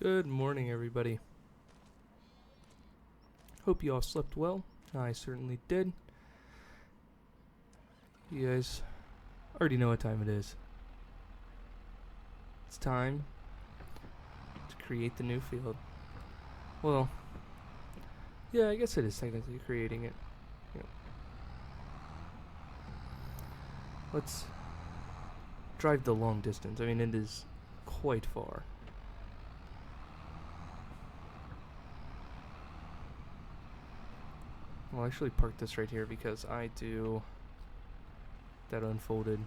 Good morning, everybody. Hope you all slept well. I certainly did. You guys already know what time it is. It's time to create the new field. Well, yeah, I guess it is technically creating it. Yeah. Let's drive the long distance. I mean, it is quite far. I'll actually park this right here because I do that unfolded.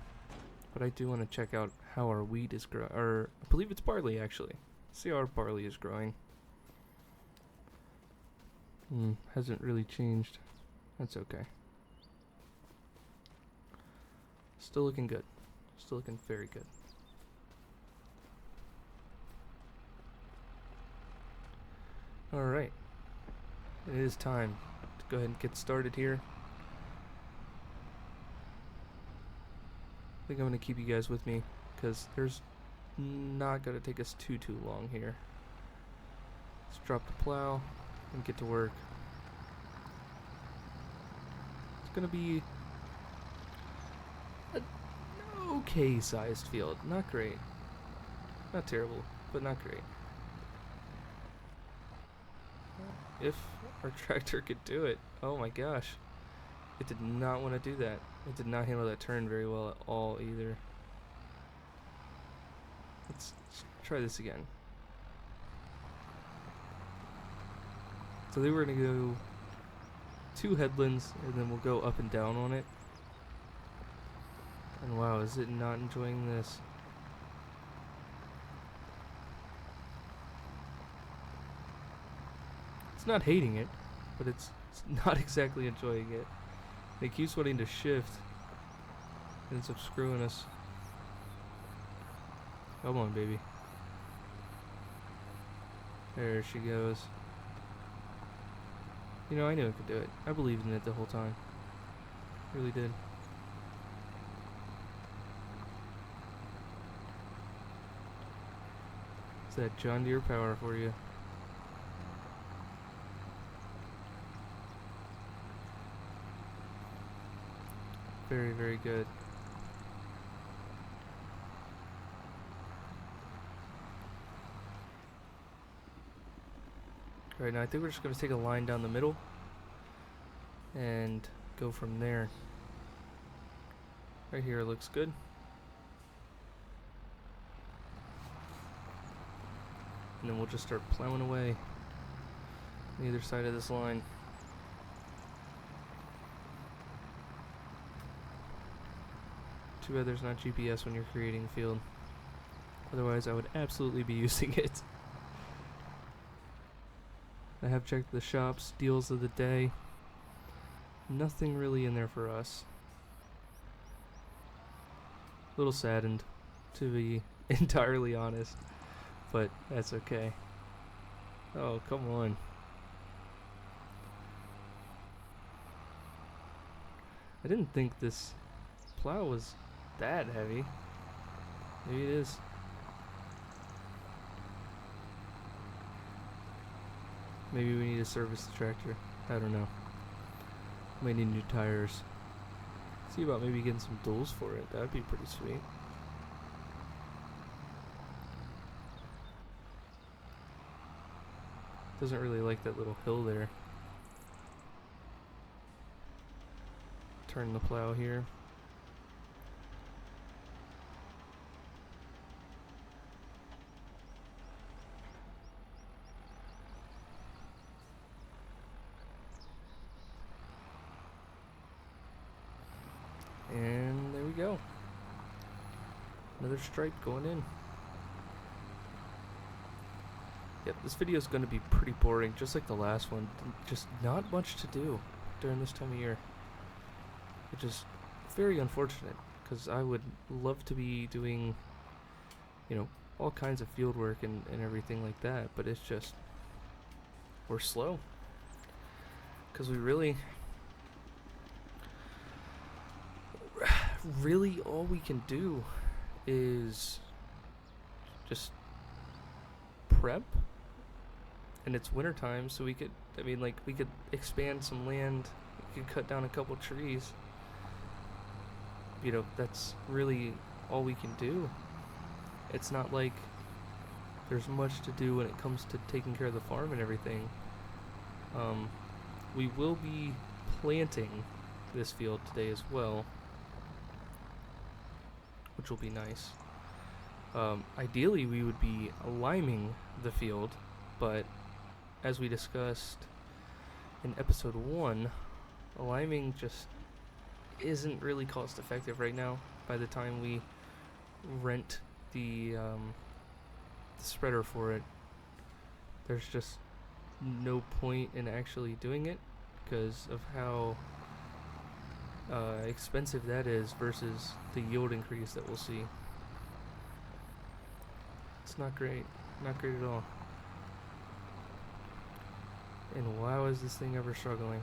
But I do want to check out how our wheat is growing. Or, I believe it's barley, actually. See how our barley is growing. Hasn't really changed. That's okay. Still looking good. Still looking very good. Alright. It is time to go ahead and get started here. I think I'm going to keep you guys with me because there's not going to take us too long here. Let's drop the plow and get to work. It's going to be an okay sized field. Not great. Not terrible, but not great. If our tractor could do it. Oh my gosh. It did not want to do that. It did not handle that turn very well at all either. Let's try this again. So they were going to go 2 headlands and then we'll go up and down on it. And wow, is it not enjoying this? It's not hating it, but it's not exactly enjoying it. It keeps wanting to shift and ends up screwing us. Come on, baby. There she goes. You know, I knew it could do it. I believed in it the whole time. Really did. It's that John Deere power for you. Very, very good. Alright, now I think we're just going to take a line down the middle and go from there. Right here looks good. And then we'll just start plowing away on either side of this line. Too bad there's not GPS when you're creating a field. Otherwise, I would absolutely be using it. I have checked the shop's deals of the day. Nothing really in there for us. A little saddened, to be entirely honest. But that's okay. Oh, come on. I didn't think this plow was that heavy. Maybe it is. Maybe we need to service the tractor. I don't know. Might need new tires. See about maybe getting some duals for it. That'd be pretty sweet. Doesn't really like that little hill there. Turn the plow here. And there we go. Another stripe going in. Yep, this video is going to be pretty boring, just like the last one. Just not much to do during this time of year. Which is very unfortunate, because I would love to be doing, you know, all kinds of field work and everything like that, but it's just, we're slow. Because we really all we can do is just prep, and it's winter time, so we could, I mean, like, we could expand some land, we could cut down a couple trees. You know, that's really all we can do. It's not like there's much to do when it comes to taking care of the farm and everything. We will be planting this field today as well, which will be nice. Ideally, we would be liming the field, but as we discussed in episode 1, liming just isn't really cost effective right now. By the time we rent the spreader for it, there's just no point in actually doing it because of how expensive that is versus the yield increase that we'll see. It's not great. Not great at all. And wow, is this thing ever struggling.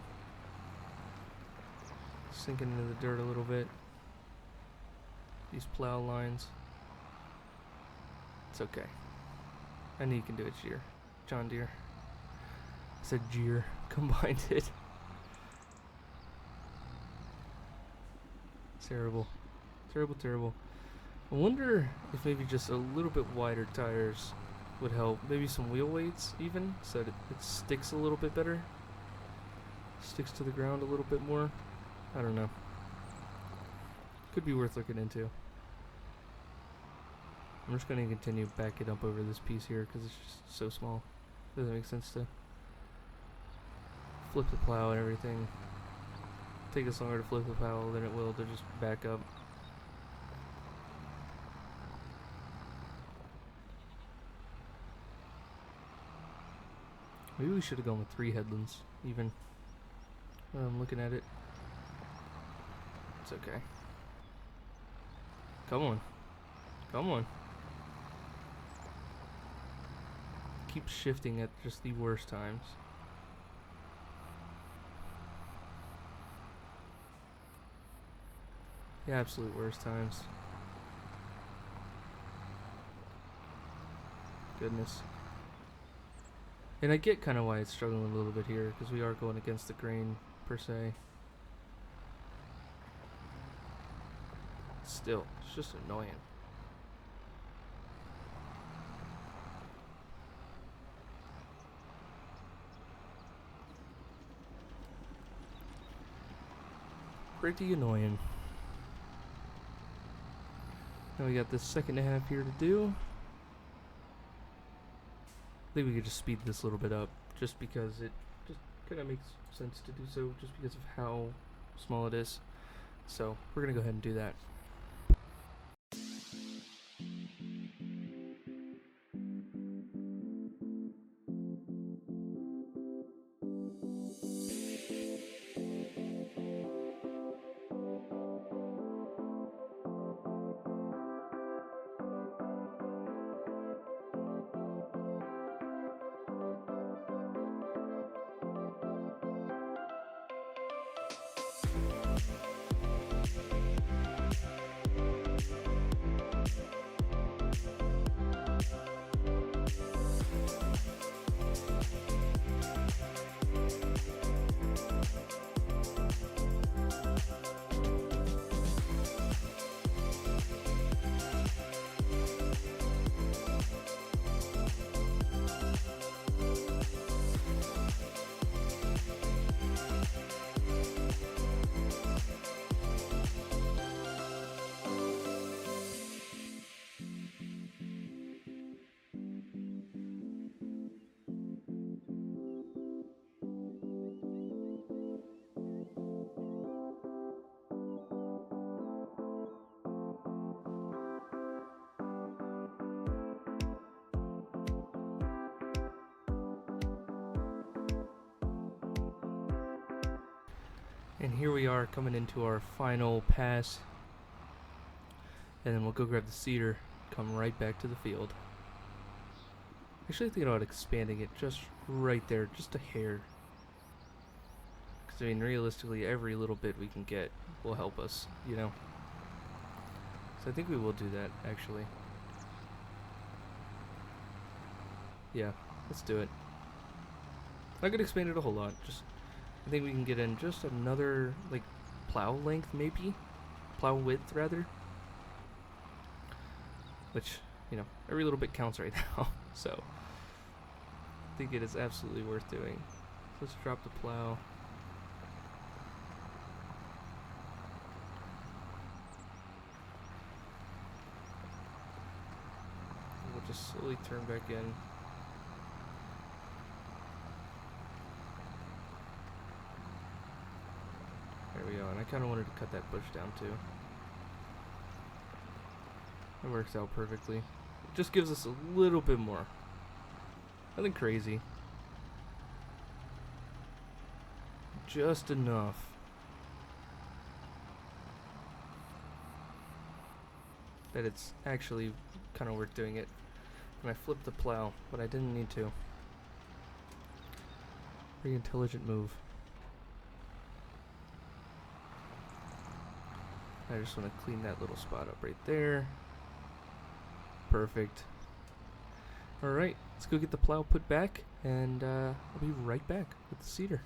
Sinking into the dirt a little bit. These plow lines. It's okay. I know you can do it, John Deere. I said Deere. Combined it. Terrible. Terrible, terrible. I wonder if maybe just a little bit wider tires would help. Maybe some wheel weights even, so that it sticks a little bit better. Sticks to the ground a little bit more. I don't know. Could be worth looking into. I'm just going to continue backing up over this piece here because it's just so small. Doesn't make sense to flip the plow and everything. Take us longer to flip the plow than it will to just back up. Maybe we should have gone with 3 headlands, even. I'm looking at it. It's okay. Come on. Come on. Keep shifting at just the worst times. The absolute worst times. Goodness. And I get kind of why it's struggling a little bit here, because we are going against the grain, per se. Still, it's just annoying. Pretty annoying. Now we got this second half here to do. I think we could just speed this a little bit up, just because it just kind of makes sense to do so, just because of how small it is. So we're gonna go ahead and do that. And here we are coming into our final pass. And then we'll go grab the cedar, come right back to the field. Actually thinking about expanding it just right there, just a hair. Because I mean, realistically, every little bit we can get will help us, you know? So I think we will do that, actually. Yeah, let's do it. Not gonna expand it a whole lot. Just, I think we can get in just another, like, plow length maybe? Plow width, rather. Which, you know, every little bit counts right now. So, I think it is absolutely worth doing. So let's drop the plow. We'll just slowly turn back in. There we go, and I kind of wanted to cut that bush down too. It works out perfectly. It just gives us a little bit more. Nothing crazy. Just enough. That it's actually kind of worth doing it. And I flipped the plow, but I didn't need to. Very intelligent move. I just want to clean that little spot up right there. Perfect. Alright, let's go get the plow put back, and I'll be right back with the seeder.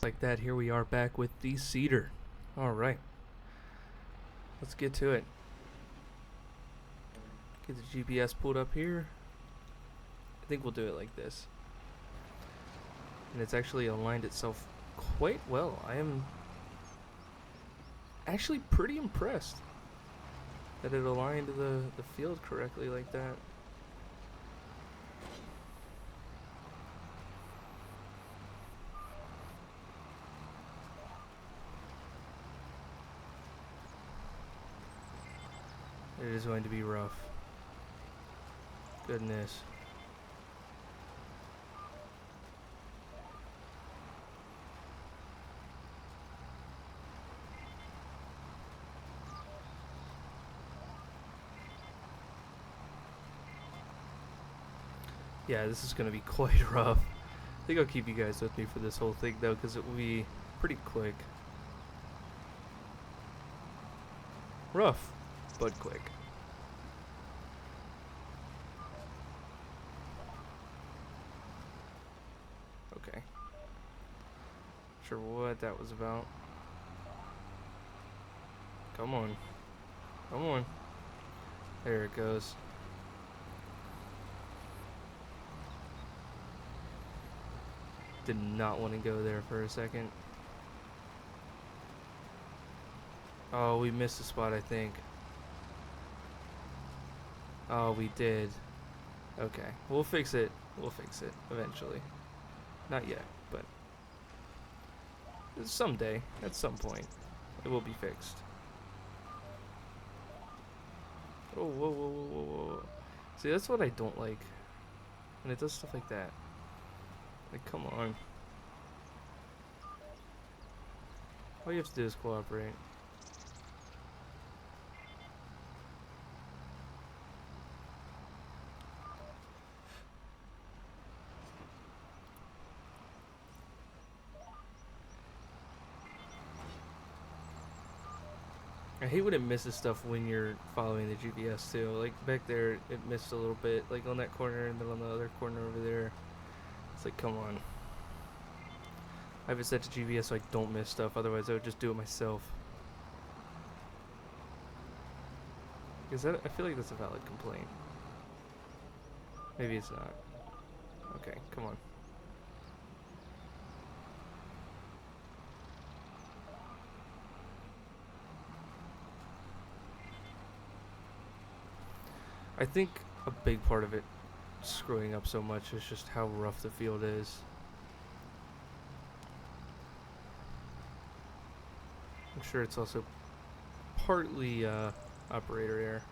Like that, here we are back with the seeder. Alright. Let's get to it. Get the GPS pulled up here. I think we'll do it like this. And it's actually aligned itself quite well. I am actually pretty impressed that it aligned the field correctly like that. It is going to be rough. Goodness. Yeah, this is going to be quite rough. I think I'll keep you guys with me for this whole thing though, because it will be pretty quick. Rough, but quick. Okay. Sure what that was about. Come on. Come on. There it goes. Did not want to go there for a second. Oh, we missed a spot, I think. Oh, we did. Okay, we'll fix it. We'll fix it eventually. Not yet, but someday, at some point, it will be fixed. Oh, whoa, whoa, whoa, whoa, whoa. See, that's what I don't like. When it does stuff like that. Like, come on. All you have to do is cooperate. I hate when it misses stuff when you're following the GPS too. Like back there, it missed a little bit. Like on that corner and then on the other corner over there. It's like, come on. I have it set to GPS so I don't miss stuff. Otherwise, I would just do it myself. Is that? I feel like that's a valid complaint. Maybe it's not. Okay, come on. I think a big part of it screwing up so much is just how rough the field is. I'm sure it's also partly operator error.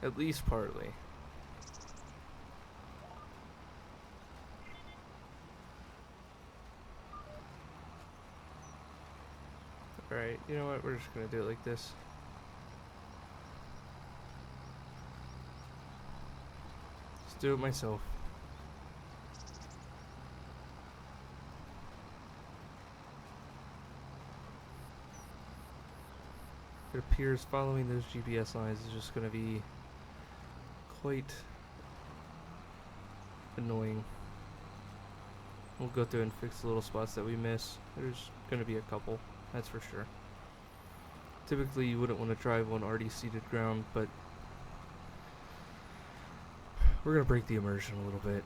At least partly. Alright, you know what? We're just gonna do it like this. Just do it myself. It appears following those GPS lines is just going to be quite annoying. We'll go through and fix the little spots that we miss. There's going to be a couple, that's for sure. Typically you wouldn't want to drive on already seeded ground, but we're going to break the immersion a little bit.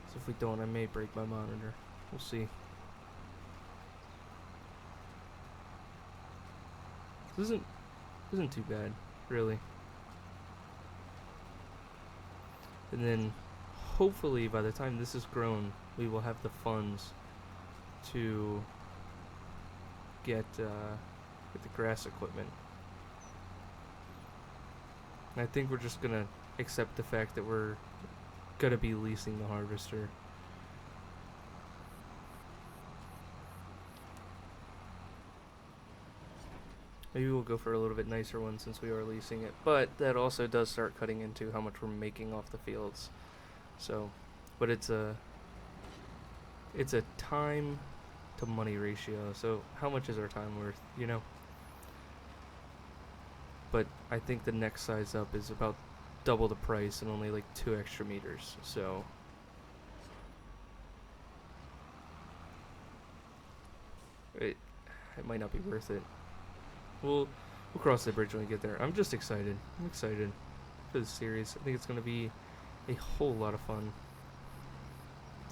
So if we don't, I may break my monitor. We'll see. This isn't too bad, really. And then hopefully by the time this is grown, we will have the funds to get the grass equipment. And I think we're just gonna accept the fact that we're gonna be leasing the harvester. Maybe we'll go for a little bit nicer one since we are leasing it, but that also does start cutting into how much we're making off the fields. So, but it's a time to money ratio. So how much is our time worth, you know? But I think the next size up is about double the price and only like 2 extra meters. So it might not be worth it. We'll cross the bridge when we get there. I'm just excited. I'm excited for this series. I think it's going to be a whole lot of fun.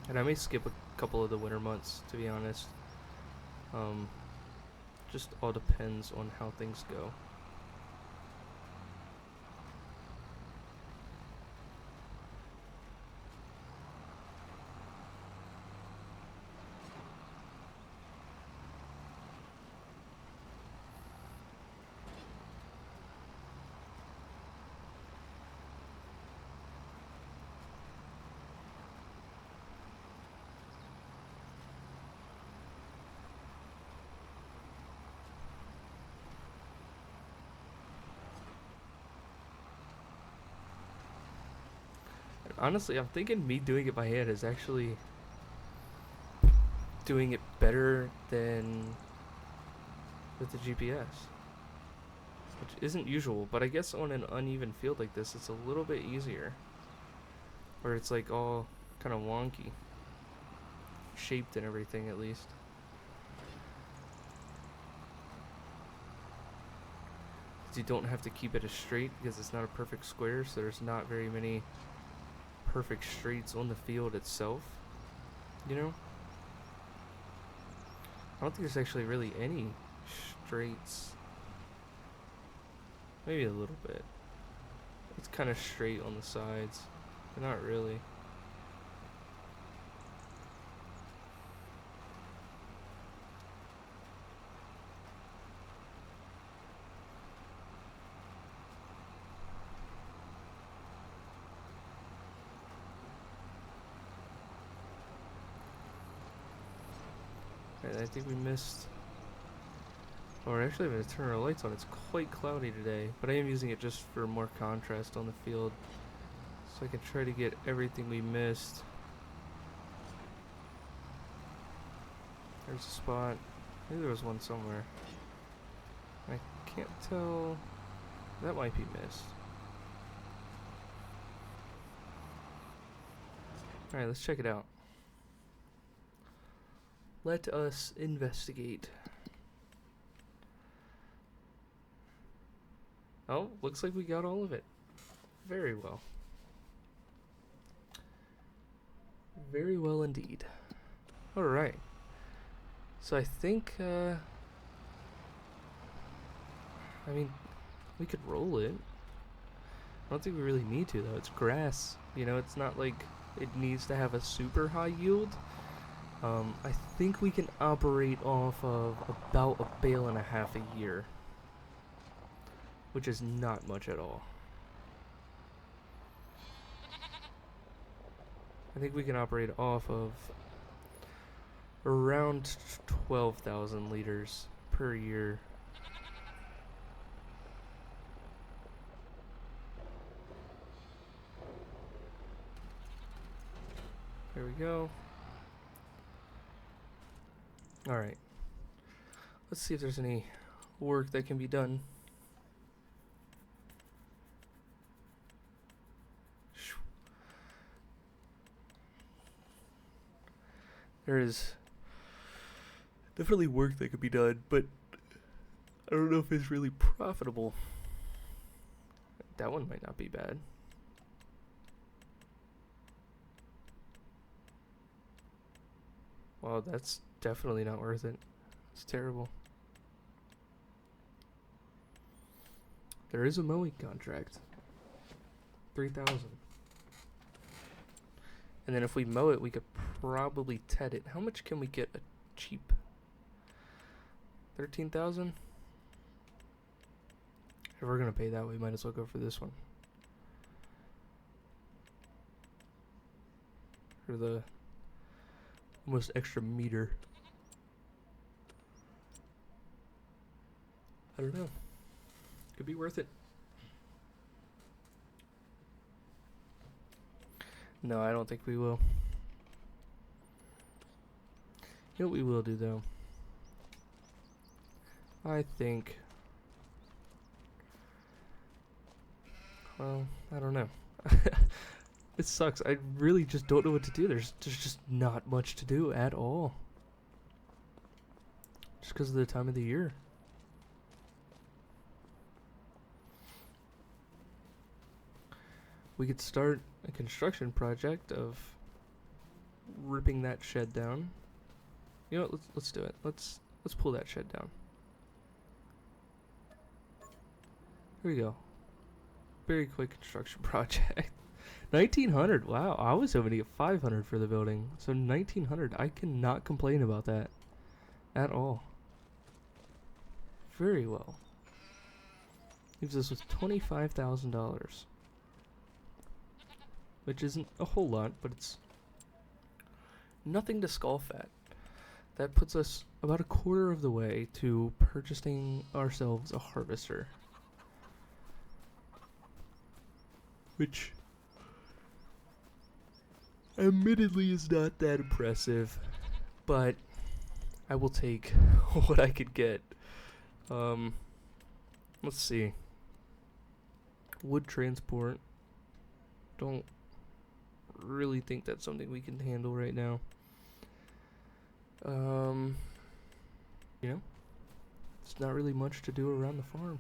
And I may skip a couple of the winter months, to be honest. Just all depends on how things go. Honestly, I'm thinking me doing it by hand is actually doing it better than with the GPS, which isn't usual, but I guess on an uneven field like this, it's a little bit easier, where it's like all kind of wonky, shaped and everything at least. You don't have to keep it as straight because it's not a perfect square, so there's not very many perfect straights on the field itself, you know? I don't think there's actually really any straights. Maybe a little bit. It's kind of straight on the sides, but not really. I think we missed. Oh, we're actually going to turn our lights on. It's quite cloudy today, but I am using it just for more contrast on the field, so I can try to get everything we missed. There's a spot. Maybe there was one somewhere. I can't tell. That might be missed. Alright, let's check it out. Let us investigate. Oh, looks like we got all of it. Very well. Very well indeed. Alright. So I think, I mean, we could roll it. I don't think we really need to, though. It's grass. You know, it's not like it needs to have a super high yield. I think we can operate off of about a bale and a half a year, which is not much at all. I think we can operate off of around 12,000 liters per year. we go. Alright. Let's see if there's any work that can be done. There is definitely work that could be done, but I don't know if it's really profitable. That one might not be bad. Wow, that's definitely not worth it. It's terrible. There is a mowing contract. 3,000. And then if we mow it, we could probably ted it. How much can we get a cheap? 13,000? If we're gonna pay that, we might as well go for this one. For the almost extra meter. I don't know. Could be worth it. No, I don't think we will. You know what we will do though? I think, well, I don't know. It sucks. I really just don't know what to do. There's just not much to do at all. Just because of the time of the year. We could start a construction project of ripping that shed down. You know what? Let's do it. Let's pull that shed down. Here we go. Very quick construction project. 1900. Wow, I was hoping to get 500 for the building. So 1900. I cannot complain about that at all. Very well. Leaves us with $25,000. Which isn't a whole lot, but it's nothing to scoff at. That puts us about a quarter of the way to purchasing ourselves a harvester. Which admittedly is not that impressive, but I will take what I could get. Let's see. Wood transport. Don't really think that's something we can handle right now. You know, it's not really much to do around the farm.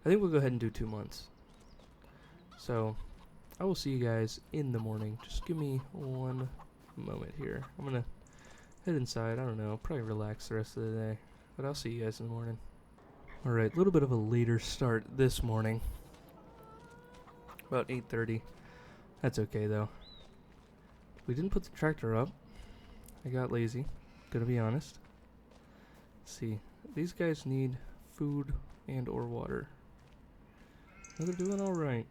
I think we'll go ahead and do 2 months. So, I will see you guys in the morning. Just give me one moment here. I'm gonna head inside. I don't know, probably relax the rest of the day. But I'll see you guys in the morning. Alright, a little bit of a later start this morning. About 8:30. That's okay though. We didn't put the tractor up. I got lazy, gonna be honest. Let's see. These guys need food and or water. Oh, they're doing alright.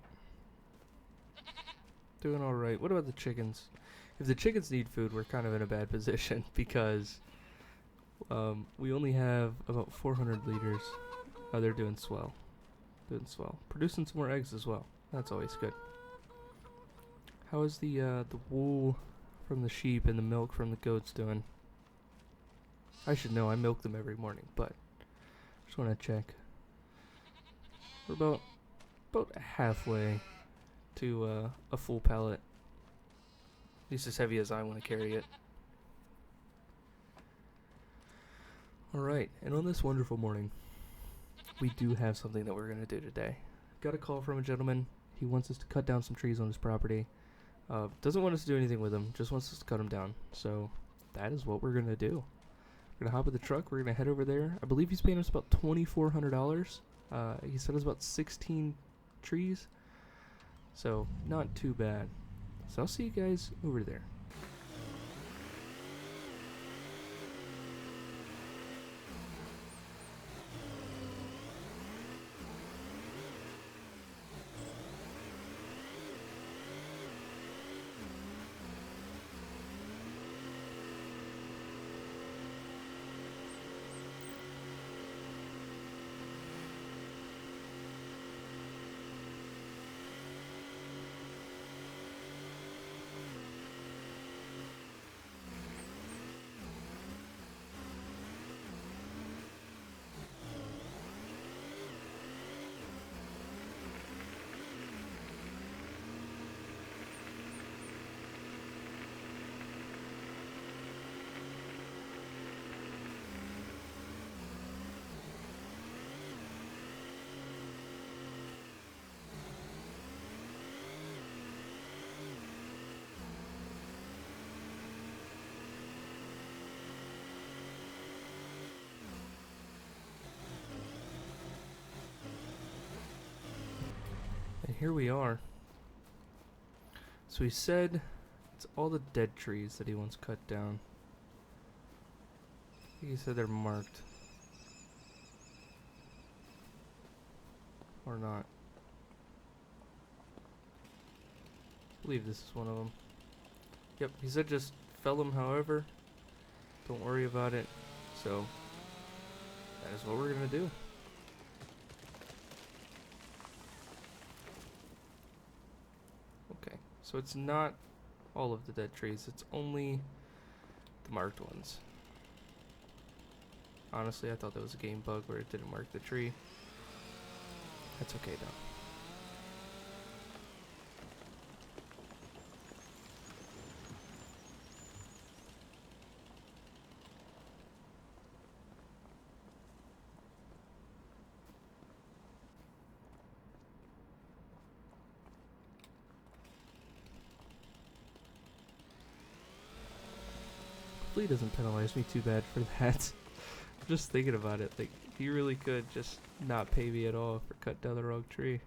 Doing alright. What about the chickens? If the chickens need food, we're kind of in a bad position because we only have about 400 liters. Oh, they're doing swell. Doing swell. Producing some more eggs as well. That's always good. How is the wool from the sheep and the milk from the goats doing? I should know. I milk them every morning, but just want to check. We're about halfway to a full pallet. At least as heavy as I want to carry it. Alright, and on this wonderful morning, we do have something that we're going to do today. Got a call from a gentleman. He wants us to cut down some trees on his property. Doesn't want us to do anything with them, just wants us to cut them down. So that is what we're going to do. We're going to hop in the truck, we're going to head over there. I believe he's paying us about $2,400. He said it's about 16 trees. So not too bad. So I'll see you guys over there. here we are. So he said it's all the dead trees that he wants cut down. I think he said they're marked. Or not. I believe this is one of them. Yep, he said just fell them however. Don't worry about it. So, that is what we're gonna do. Okay, so it's not all of the dead trees, it's only the marked ones. Honestly, I thought that was a game bug where it didn't mark the tree. That's okay though. Hopefully he doesn't penalize me too bad for that. I'm just thinking about it, like, he really could just not pay me at all for cut down the wrong tree.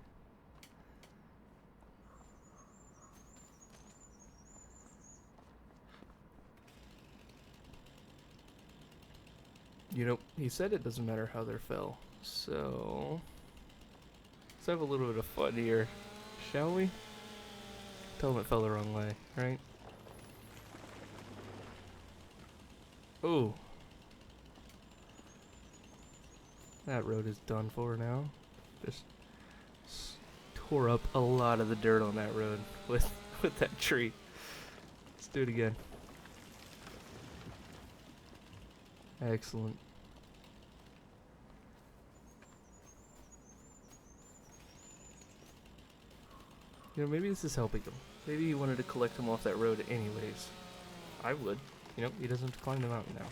You know, he said it doesn't matter how they're fell, so let's have a little bit of fun here, shall we? Tell him it fell the wrong way, right? Oh, that road is done for now. Just tore up a lot of the dirt on that road with that tree. Let's do it again. Excellent. You know, maybe this is helping him. Maybe he wanted to collect them off that road anyways. I would. You know, he doesn't have to climb the mountain now.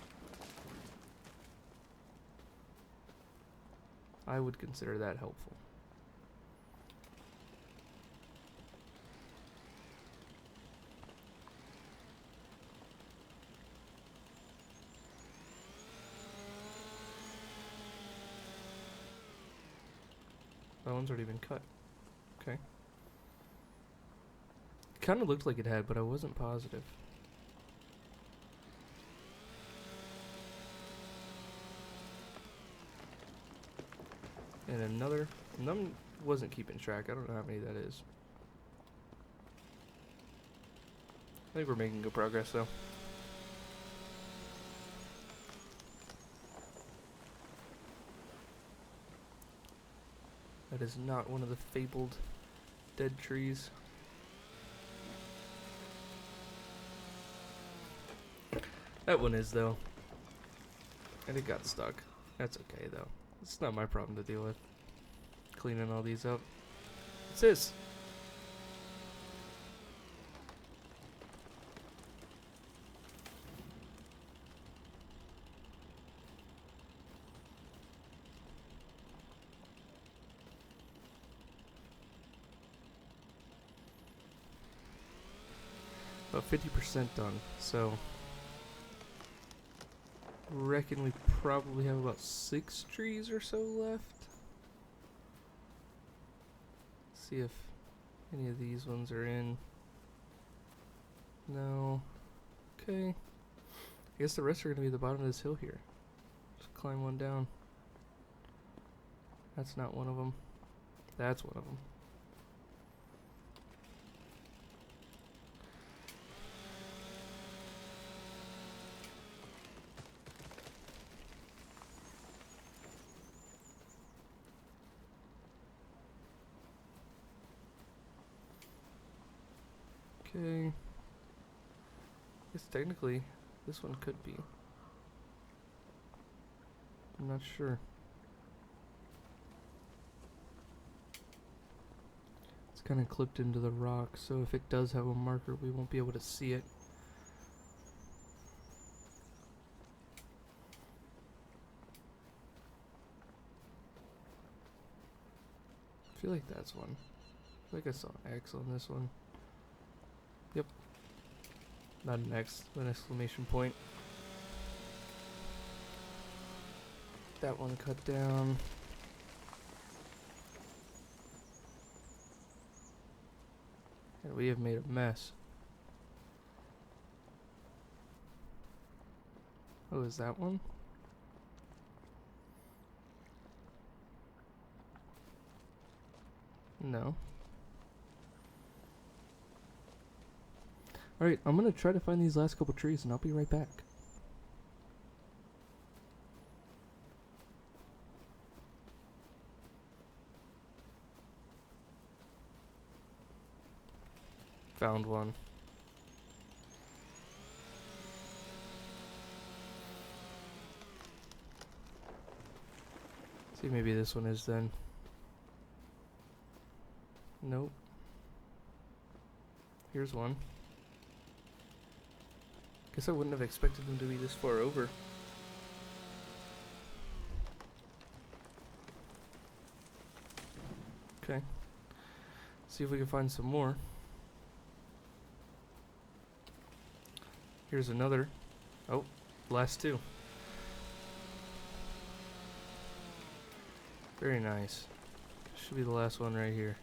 I would consider that helpful. That one's already been cut. Okay. It kind of looked like it had, but I wasn't positive. And another. None wasn't keeping track. I don't know how many that is. I think we're making good progress though. That is not one of the fabled dead trees. That one is though. And it got stuck. That's okay though. It's not my problem to deal with. Cleaning all these up. What's this? About 50% done, so reckon we probably have about 6 trees or so left. See if any of these ones are in. No. Okay. I guess the rest are going to be at the bottom of this hill here. Just climb one down. That's not one of them. That's one of them. Okay. I guess technically this one could be. I'm not sure. It's kind of clipped into the rock, so if it does have a marker, we won't be able to see it. I feel like that's one. I feel like I saw an X on this one. Yep. Not an X, an exclamation point. That one cut down. And we have made a mess. Oh, is that one? No. Alright, I'm gonna try to find these last couple trees and I'll be right back. Found one. See, maybe this one is then. Nope. Here's one. Guess I wouldn't have expected them to be this far over. Okay. See if we can find some more. Here's another. Oh, last two. Very nice. Should be the last one right here.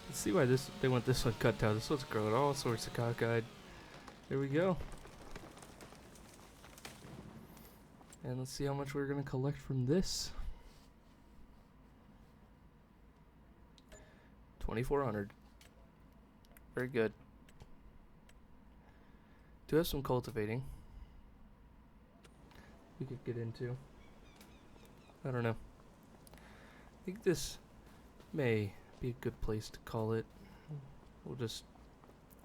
Let's see why they want this one cut down. This one's growing all sorts of cockeyed. There we go. And let's see how much we're gonna collect from this. 2,400. Very good. Do have some cultivating we could get into. I don't know. I think this may be a good place to call it. We'll just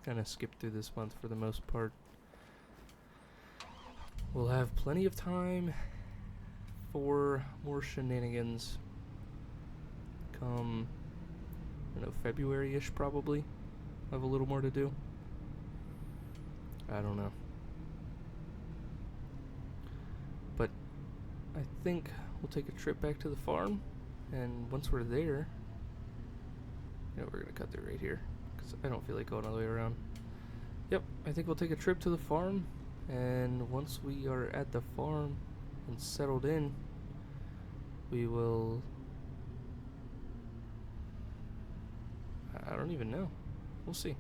kind of skip through this month for the most part. We'll have plenty of time for more shenanigans come, I don't know, February-ish probably. I'll have a little more to do. I don't know. But I think we'll take a trip back to the farm, and once we're there, you know, we're gonna cut through right here because I don't feel like going all the way around. Yep, I think we'll take a trip to the farm, and once we are at the farm and settled in, we will, I don't even know. We'll see.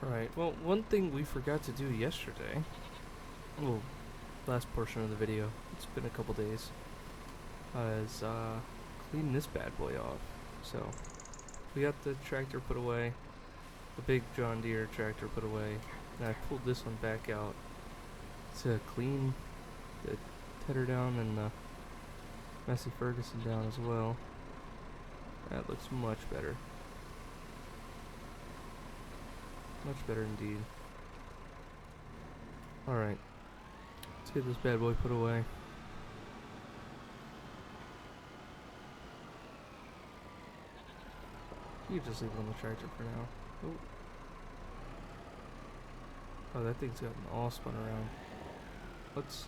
Alright, well, one thing we forgot to do yesterday, well, last portion of the video, it's been a couple days, is clean this bad boy off. So, we got the tractor put away, the big John Deere tractor put away, and I pulled this one back out to clean the Tedder down and the Massey Ferguson down as well. That looks much better. Much better indeed. Alright. Let's get this bad boy put away. You can just leave it on the tractor for now. Oh, that thing's gotten all spun around. Let's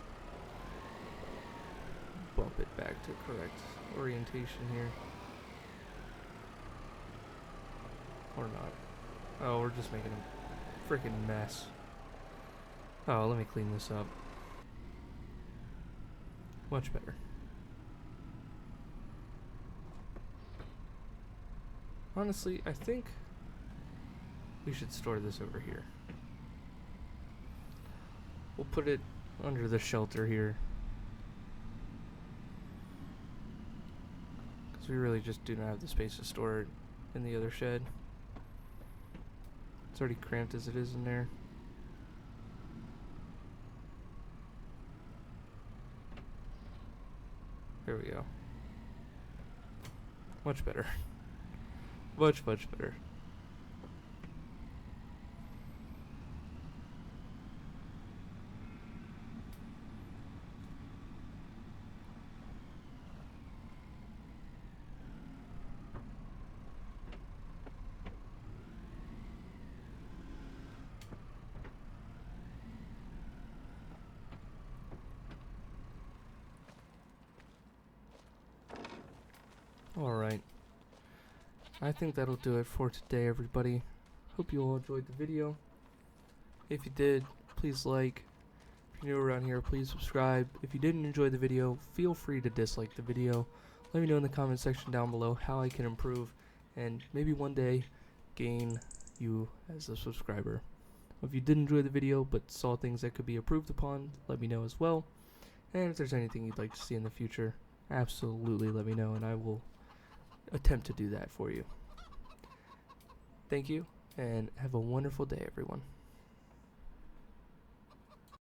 bump it back to correct orientation here. Or not. Oh, we're just making a freaking mess. Oh, let me clean this up. Much better. Honestly, I think we should store this over here. We'll put it under the shelter here, because we really just do not have the space to store it in the other shed. It's already cramped as it is in there. There we go. Much better. Much, much better. Alright. I think that'll do it for today, everybody. Hope you all enjoyed the video. If you did, please like. If you're new around here, please subscribe. If you didn't enjoy the video, feel free to dislike the video. let me know in the comment section down below how I can improve and maybe one day gain you as a subscriber. If you did enjoy the video but saw things that could be improved upon, let me know as well. And if there's anything you'd like to see in the future, absolutely let me know and I will attempt to do that for you. Thank you, and have a wonderful day, everyone.